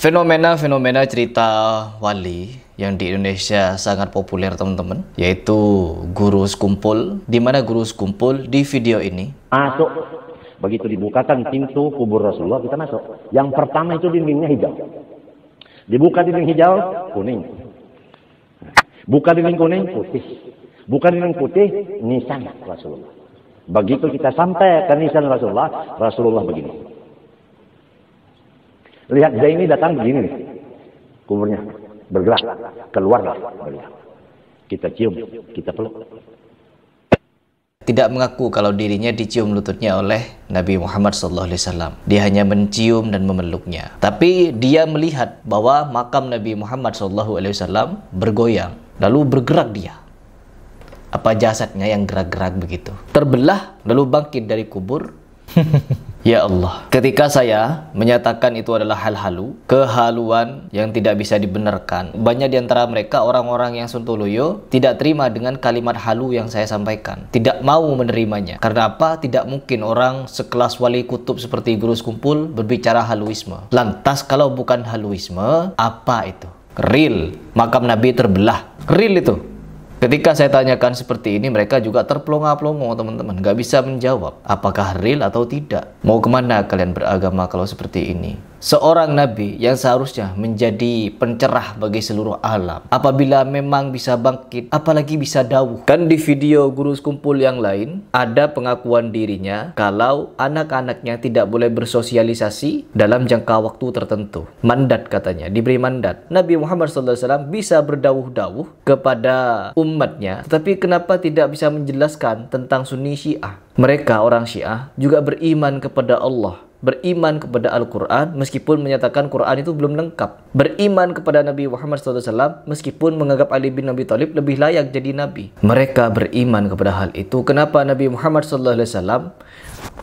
Fenomena-fenomena cerita wali yang di Indonesia sangat populer teman-teman, yaitu guru sekumpul. Di mana guru sekumpul di video ini masuk, begitu dibukakan pintu kubur Rasulullah, kita masuk. Yang pertama itu dindingnya hijau, dibuka dinding hijau kuning, buka dinding kuning putih, buka dinding putih nisan Rasulullah. Begitu kita sampai ke nisan Rasulullah, Rasulullah begini. Lihat Zaini datang begini nih, kuburnya bergerak, keluarlah beliau. Kita cium, kita peluk. Tidak mengaku kalau dirinya dicium lututnya oleh Nabi Muhammad SAW. Dia hanya mencium dan memeluknya. Tapi dia melihat bahwa makam Nabi Muhammad SAW bergoyang, lalu bergerak dia. Apa jasadnya yang gerak-gerak begitu? Terbelah, lalu bangkit dari kubur. Ya Allah, ketika saya menyatakan itu adalah hal halu, kehaluan yang tidak bisa dibenarkan, banyak di antara mereka orang-orang yang sontoloyo tidak terima dengan kalimat halu yang saya sampaikan, tidak mau menerimanya. Karena apa? Tidak mungkin orang sekelas wali kutub seperti guru sekumpul berbicara haluisme. Lantas kalau bukan haluisme, apa itu? Real, makam Nabi terbelah, real itu. Ketika saya tanyakan seperti ini, mereka juga terplonga-plongo teman-teman, nggak bisa menjawab apakah real atau tidak. Mau kemana kalian beragama kalau seperti ini? Seorang nabi yang seharusnya menjadi pencerah bagi seluruh alam, apabila memang bisa bangkit, apalagi bisa dawuh. Kan di video guru sekumpul yang lain ada pengakuan dirinya kalau anak-anaknya tidak boleh bersosialisasi dalam jangka waktu tertentu. Mandat katanya, diberi mandat. Nabi Muhammad SAW bisa berdawuh-dawuh kepada umatnya, tetapi kenapa tidak bisa menjelaskan tentang Sunni Syiah? Mereka orang Syiah juga beriman kepada Allah, beriman kepada Al-Quran meskipun menyatakan Quran itu belum lengkap, beriman kepada Nabi Muhammad SAW meskipun menganggap Ali bin Abi Thalib lebih layak jadi Nabi. Mereka beriman kepada hal itu. Kenapa Nabi Muhammad SAW?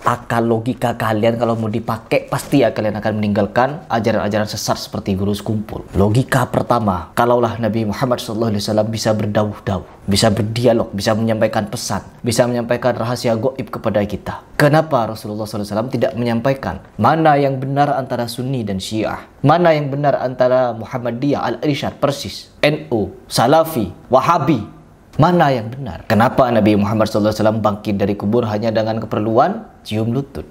Akal logika kalian kalau mau dipakai pasti kalian akan meninggalkan ajaran-ajaran sesat seperti guru sekumpul. Logika pertama, kalaulah Nabi Muhammad SAW bisa berdawuh-dawuh, bisa berdialog, bisa menyampaikan pesan, bisa menyampaikan rahasia gaib kepada kita, kenapa Rasulullah SAW tidak menyampaikan mana yang benar antara Sunni dan Syiah, mana yang benar antara Muhammadiyah, Al-Irsyad, Persis, NU, Salafi, Wahabi? Mana yang benar? Kenapa Nabi Muhammad SAW bangkit dari kubur hanya dengan keperluan cium lutut?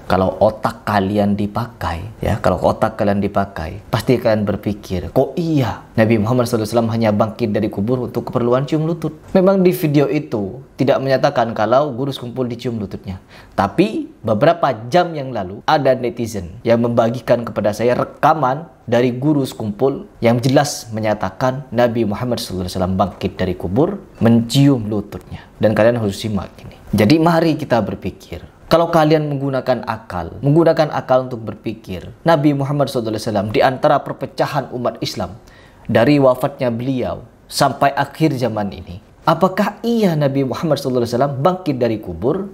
Kalau otak kalian dipakai, kalau otak kalian dipakai, pasti kalian berpikir, kok iya Nabi Muhammad SAW hanya bangkit dari kubur untuk keperluan cium lutut? Memang di video itu tidak menyatakan kalau guru sekumpul dicium lututnya. Tapi beberapa jam yang lalu ada netizen yang membagikan kepada saya rekaman dari guru sekumpul yang jelas menyatakan Nabi Muhammad SAW bangkit dari kubur mencium lututnya. Dan kalian harus simak ini. Jadi mari kita berpikir. Kalau kalian menggunakan akal untuk berpikir, Nabi Muhammad SAW di antara perpecahan umat Islam dari wafatnya beliau sampai akhir zaman ini, apakah iya Nabi Muhammad SAW bangkit dari kubur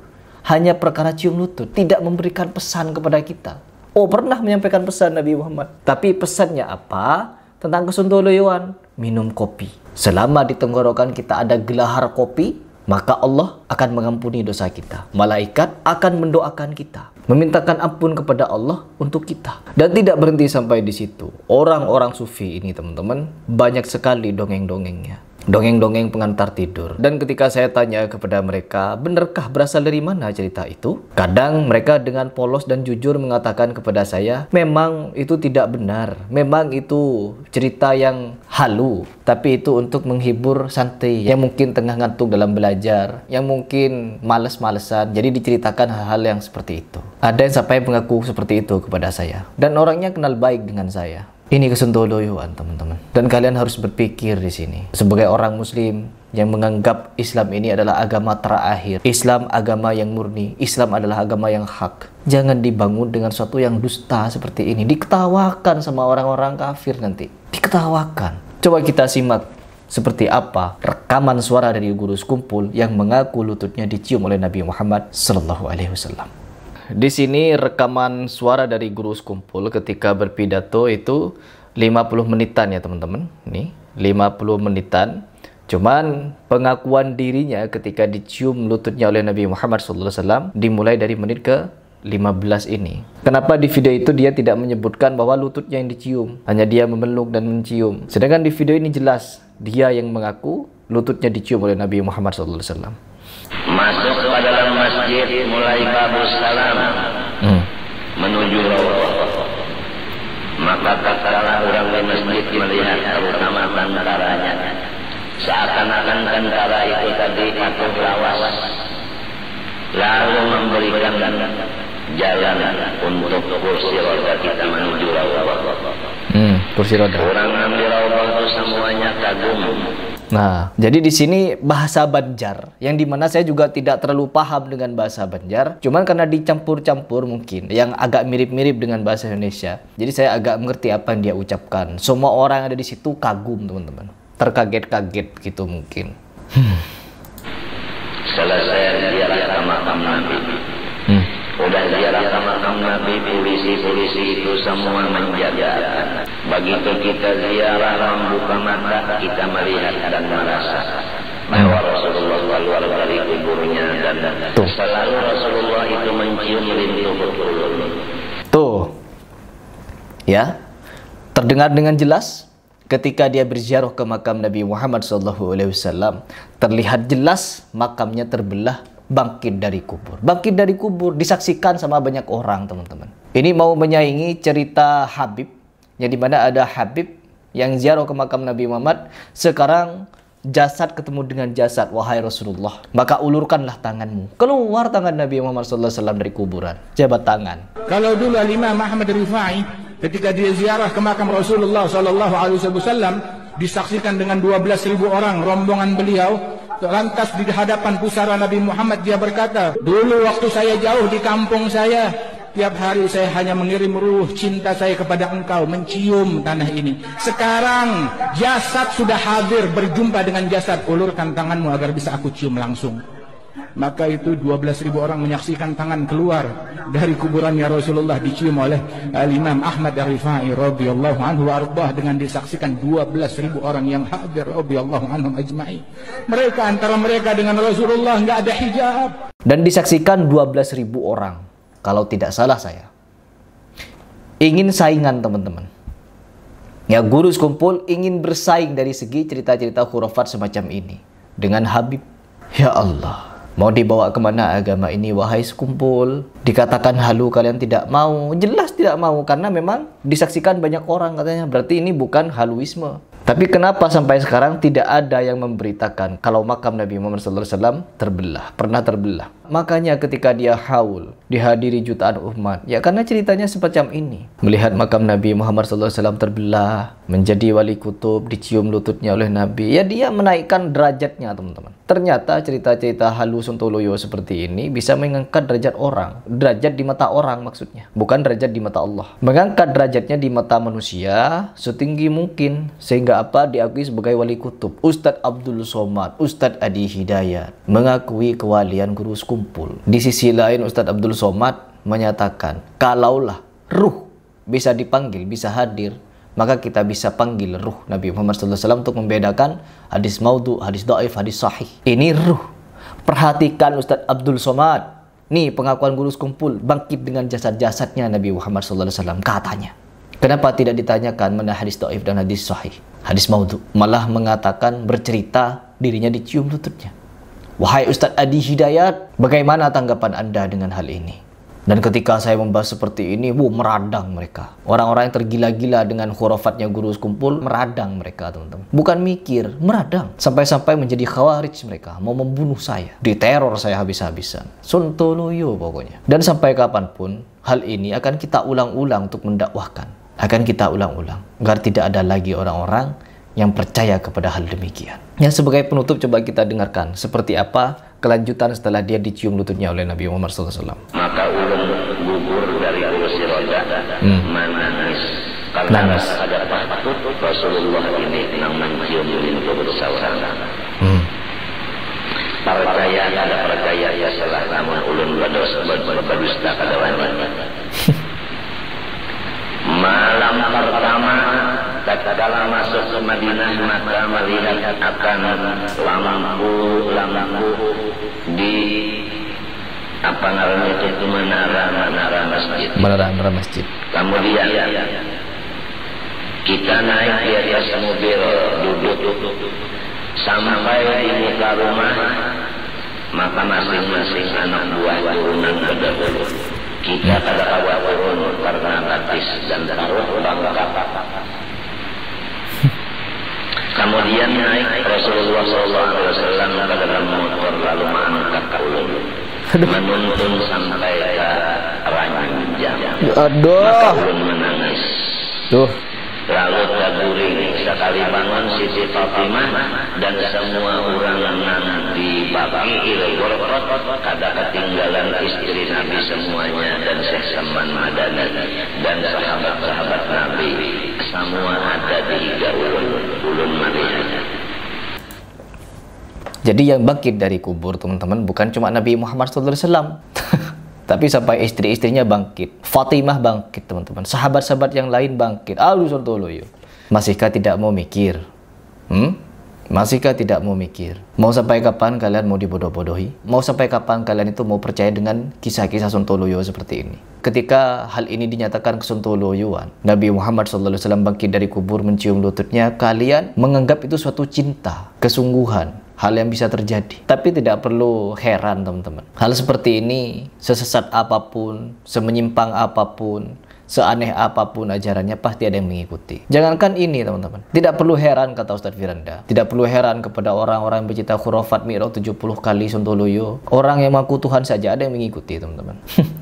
hanya perkara cium lutut, tidak memberikan pesan kepada kita? Oh, pernah menyampaikan pesan Nabi Muhammad, tapi pesannya apa? Tentang kesontoloyoan, minum kopi. Selama di tenggorokan kita ada gelahar kopi, maka Allah akan mengampuni dosa kita. Malaikat akan mendoakan kita, memintakan ampun kepada Allah untuk kita. Dan tidak berhenti sampai di situ. Orang-orang sufi ini teman-teman, banyak sekali dongeng-dongengnya. Dongeng-dongeng pengantar tidur. Dan ketika saya tanya kepada mereka, benarkah berasal dari mana cerita itu? Kadang mereka dengan polos dan jujur mengatakan kepada saya, memang itu tidak benar. Memang itu cerita yang halu. Tapi itu untuk menghibur santri yang mungkin tengah ngantuk dalam belajar, yang mungkin males-malesan. Jadi diceritakan hal-hal yang seperti itu. Ada yang sampai mengaku seperti itu kepada saya. Dan orangnya kenal baik dengan saya. Ini kesontoloyoan teman-teman. Dan kalian harus berpikir di sini. Sebagai orang muslim yang menganggap Islam ini adalah agama terakhir, Islam agama yang murni, Islam adalah agama yang hak. Jangan dibangun dengan sesuatu yang dusta seperti ini. Diketawakan sama orang-orang kafir nanti. Diketawakan. Coba kita simak seperti apa rekaman suara dari guru sekumpul yang mengaku lututnya dicium oleh Nabi Muhammad SAW. Di sini rekaman suara dari guru sekumpul ketika berpidato itu 50 menitan ya teman-teman. Nih, 50 menitan. Cuman pengakuan dirinya ketika dicium lututnya oleh Nabi Muhammad SAW dimulai dari menit ke 15 ini. Kenapa di video itu dia tidak menyebutkan bahwa lututnya yang dicium, hanya dia memeluk dan mencium. Sedangkan di video ini jelas dia yang mengaku lututnya dicium oleh Nabi Muhammad SAW. Masuk ke dalam masjid mulai babus salam menuju rawdah. Maka tatkala orang di masjid melihat terutama tentaranya, seakan-akan tentara itu tadi atau lawas, lalu memberikan jalan untuk kursi roda kita menuju rawdah. Kursi roda. Orang ambil rawdah itu semuanya kagum. Nah, jadi di sini bahasa Banjar, yang dimana saya juga tidak terlalu paham dengan bahasa Banjar, cuman karena dicampur-campur mungkin, yang agak mirip-mirip dengan bahasa Indonesia. Jadi saya agak mengerti apa yang dia ucapkan. Semua orang yang ada di situ kagum, teman-teman. Terkaget-kaget gitu mungkin. Selesai ziarah ke makam Nabi. Udah ziarah ke makam Nabi, polisi-polisi itu semua menjaga. Begitu kita ziarah membuka mata, kita melihat dan merasa bahwa Rasulullah keluar dari kuburnya dan selalu Rasulullah itu mencium rindu betul. Tuh, ya, terdengar dengan jelas ketika dia berziarah ke makam Nabi Muhammad SAW. Terlihat jelas makamnya terbelah, bangkit dari kubur. Bangkit dari kubur disaksikan sama banyak orang, teman-teman. Ini mau menyaingi cerita Habib, yang dimana ada Habib yang ziarah ke makam Nabi Muhammad. Sekarang jasad ketemu dengan jasad, wahai Rasulullah, maka ulurkanlah tanganmu. Keluar tangan Nabi Muhammad SAW dari kuburan, jabat tangan. Kalau dulu Imam Ahmad Rifai ketika dia ziarah ke makam Rasulullah SAW, disaksikan dengan 12.000 orang rombongan beliau. Lantas di hadapan pusara Nabi Muhammad dia berkata, dulu waktu saya jauh di kampung saya, tiap hari saya hanya mengirim ruh cinta saya kepada engkau, mencium tanah ini. Sekarang jasad sudah hadir, berjumpa dengan jasad, ulurkan tanganmu agar bisa aku cium langsung. Maka itu 12.000 orang menyaksikan tangan keluar dari kuburannya Rasulullah dicium oleh Imam Ahmad Rifai radhiyallahu anhu arbah, dengan disaksikan 12.000 orang yang hadir radhiyallahu anhum ajma'i. Mereka antara mereka dengan Rasulullah nggak ada hijab. Dan disaksikan 12.000 orang. Kalau tidak salah saya. Ingin saingan, teman-teman. Ya, guru sekumpul ingin bersaing dari segi cerita-cerita khurafat semacam ini dengan Habib. Ya Allah, mau dibawa kemana agama ini, wahai sekumpul? Dikatakan halu kalian tidak mau. Jelas tidak mau, karena memang disaksikan banyak orang katanya. Berarti ini bukan haluisme. Tapi kenapa sampai sekarang tidak ada yang memberitakan kalau makam Nabi Muhammad SAW terbelah, pernah terbelah? Makanya ketika dia haul, dihadiri jutaan umat, ya karena ceritanya semacam ini. Melihat makam Nabi Muhammad SAW terbelah, menjadi wali kutub, dicium lututnya oleh Nabi, ya dia menaikkan derajatnya, teman-teman. Ternyata cerita-cerita halu sontoloyo seperti ini bisa mengangkat derajat orang. Derajat di mata orang maksudnya, bukan derajat di mata Allah. Mengangkat derajatnya di mata manusia setinggi mungkin, sehingga apa? Diakui sebagai wali kutub. Ustadz Abdul Somad, Ustadz Adi Hidayat mengakui kewalian guru sekumpul. Di sisi lain Ustadz Abdul Somad menyatakan, kalaulah ruh bisa dipanggil, bisa hadir, maka kita bisa panggil ruh Nabi Muhammad SAW untuk membedakan hadis maudhu, hadis dhaif, hadis sahih. Ini ruh. Perhatikan Ustadz Abdul Somad. Nih pengakuan guru sekumpul, bangkit dengan jasad-jasadnya Nabi Muhammad SAW, katanya. Kenapa tidak ditanyakan mana hadis dhaif dan hadis sahih, hadis maudhu? Malah mengatakan, bercerita dirinya dicium lututnya. Wahai Ustadz Adi Hidayat, bagaimana tanggapan Anda dengan hal ini? Dan ketika saya membahas seperti ini, meradang mereka. Orang-orang yang tergila-gila dengan khurafatnya guru sekumpul, meradang mereka, teman-teman. Bukan mikir, meradang. Sampai-sampai menjadi khawarij mereka, mau membunuh saya. Diteror saya habis-habisan. Sontoloyo pokoknya. Dan sampai kapanpun, hal ini akan kita ulang-ulang untuk mendakwahkan. Akan kita ulang-ulang agar tidak ada lagi orang-orang yang percaya kepada hal demikian. Ya, sebagai penutup coba kita dengarkan seperti apa kelanjutan setelah dia dicium lututnya oleh Nabi Muhammad SAW. Maka ulun gugur dari kursi roda, menangis. Karena ada patut Rasulullah ini nang mencium lutut saudara. Percaya ada percaya ya salah, namun ulun berdusta kadawan. Malam pertama tatkala masuk ke Madinah, maka melihat akan lampu di apa namanya itu menara masjid. Menara masjid. Kemudian kita naik di atas mobil, duduk sampai di muka rumah, maka masing-masing anak buah turunan berdahulu. Kita pada awal turun karena batis dan taruh bangka. Kemudian naik Rasulullah SAW ke dalam motor lalu mengangkat ulun, menuntun sampai ke ranjang. Maka ulun menangis. Lalu terguring sekali bangun Siti Fatimah dan semua orang di baki ilal kada ketinggalan istri Nabi semuanya dan Syekh Salman Madani dan sahabat-sahabat Nabi semua ada di ulun melihat. Jadi yang bangkit dari kubur teman-teman bukan cuma Nabi Muhammad SAW. Tapi sampai istri-istrinya bangkit. Fatimah bangkit teman-teman. Sahabat-sahabat yang lain bangkit. Masihkah tidak mau mikir? Masihkah tidak mau mikir? Mau sampai kapan kalian mau dibodoh-bodohi? Mau sampai kapan kalian itu mau percaya dengan kisah-kisah Sontoloyo seperti ini? Ketika hal ini dinyatakan kesontoloyoan, Nabi Muhammad SAW bangkit dari kubur mencium lututnya, kalian menganggap itu suatu cinta, kesungguhan, hal yang bisa terjadi. Tapi tidak perlu heran teman-teman. Hal seperti ini, sesesat apapun, semenyimpang apapun, seaneh apapun ajarannya, pasti ada yang mengikuti. Jangankan ini teman-teman, tidak perlu heran kata Ustadz Firanda, tidak perlu heran kepada orang-orang yang bercita khurafat mi'raj 70 kali Sontoloyo. Orang yang mengaku Tuhan saja ada yang mengikuti teman-teman.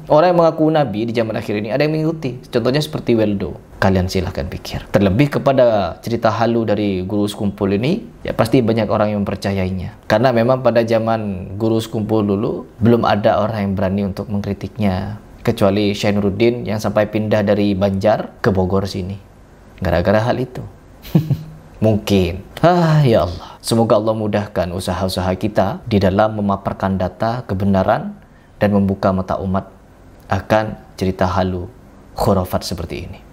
Orang yang mengaku Nabi di zaman akhir ini ada yang mengikuti. Contohnya seperti Weldo. Kalian silahkan pikir. Terlebih kepada cerita halu dari Guru Sekumpul ini, ya pasti banyak orang yang mempercayainya. Karena memang pada zaman Guru Sekumpul dulu belum ada orang yang berani untuk mengkritiknya, kecuali Syekh Nuruddin yang sampai pindah dari Banjar ke Bogor sini gara-gara hal itu. Mungkin ya Allah, semoga Allah mudahkan usaha-usaha kita di dalam memaparkan data kebenaran dan membuka mata umat akan cerita halu khurafat seperti ini.